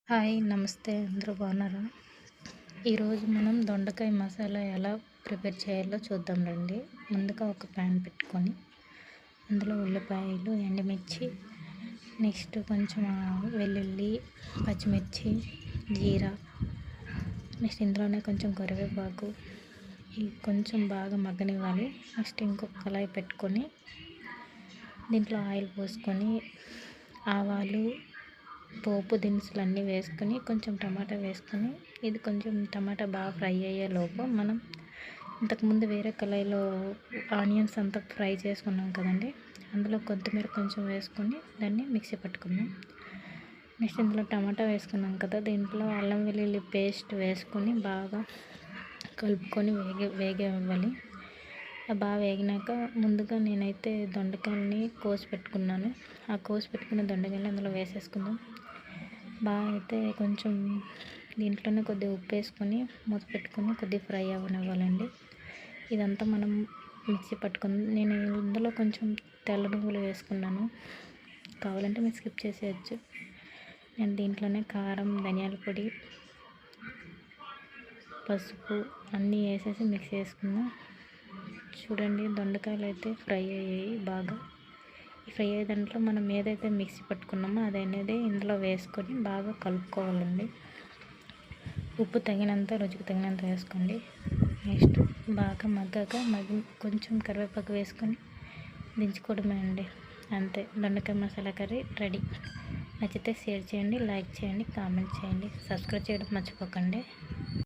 Hi నమస్తే అందరూ బాగున్నారా? ఈరోజు మనం దొండకాయ మసాలా ఎలా ప్రిపేర్ చేయాలో చూద్దాం రండి. ముందుగా ఒక ప్యాన్ పెట్టుకొని అందులో ఉల్లిపాయలు, ఎండుమిర్చి, నెక్స్ట్ కొంచెం వెల్లుల్లి, పచ్చిమిర్చి, జీరా, నెక్స్ట్ ఇందులోనే కొంచెం కరివేపాకు ఇవి కొంచెం బాగా మగ్గనివ్వాలి. నెక్స్ట్ ఇంకొక కళాయి పెట్టుకొని దీంట్లో ఆయిల్ పోసుకొని ఆవాలు, పోపు దినుసులు అన్నీ వేసుకొని కొంచెం టమాటా వేసుకొని ఇది కొంచెం టమాటా బాగా ఫ్రై అయ్యేలోపు మనం ఇంతకుముందు వేరే కళాయిలో ఆనియన్స్ అంతా ఫ్రై చేసుకున్నాం కదండి, అందులో కొత్తిమీర కొంచెం వేసుకొని దాన్ని మిక్సీ పట్టుకున్నాం. నెక్స్ట్ ఇందులో టమాటా వేసుకున్నాం కదా, దీంట్లో అల్లం వెల్లుల్లి పేస్ట్ వేసుకొని బాగా కలుపుకొని వేగనివ్వాలి. బాగా వేగినాక ముందుగా నేనైతే దొండకాయలని కోసి పెట్టుకున్నాను. ఆ కోసి పెట్టుకున్న దొండకాయలు అందులో వేసేసుకుందాం. బాగా అయితే కొంచెం దీంట్లోనే కొద్దిగా ఉప్పు వేసుకొని మూత పెట్టుకొని కొద్దిగా ఫ్రై అవ్వనివ్వాలండి. ఇదంతా మనం మిక్సీ పట్టుకుని నేను ఇందులో కొంచెం తెల్ల నువ్వులు వేసుకున్నాను, కావాలంటే మీరు స్కిప్ చేసేయచ్చు. నేను దీంట్లోనే కారం, ధనియాల పొడి, పసుపు అన్నీ వేసేసి మిక్స్ చేసుకున్నా. చూడండి దొండకాయలు అయితే ఫ్రై అయ్యాయి బాగా. ఈ ఫ్రై అయ్యే దాంట్లో మనం ఏదైతే మిక్సీ పట్టుకున్నామో అది అనేది ఇందులో వేసుకొని బాగా కలుపుకోవాలండి. ఉప్పు తగినంత, రుచికి తగినంత వేసుకోండి. నెక్స్ట్ బాగా మగ్గి కొంచెం కరివేపాకు వేసుకొని దించుకోవడమే అండి. అంతే, దొండకాయ మసాలా కర్రీ రెడీ. నచ్చితే షేర్ చేయండి, లైక్ చేయండి, కామెంట్ చేయండి, సబ్స్క్రైబ్ చేయడం మర్చిపోకండి.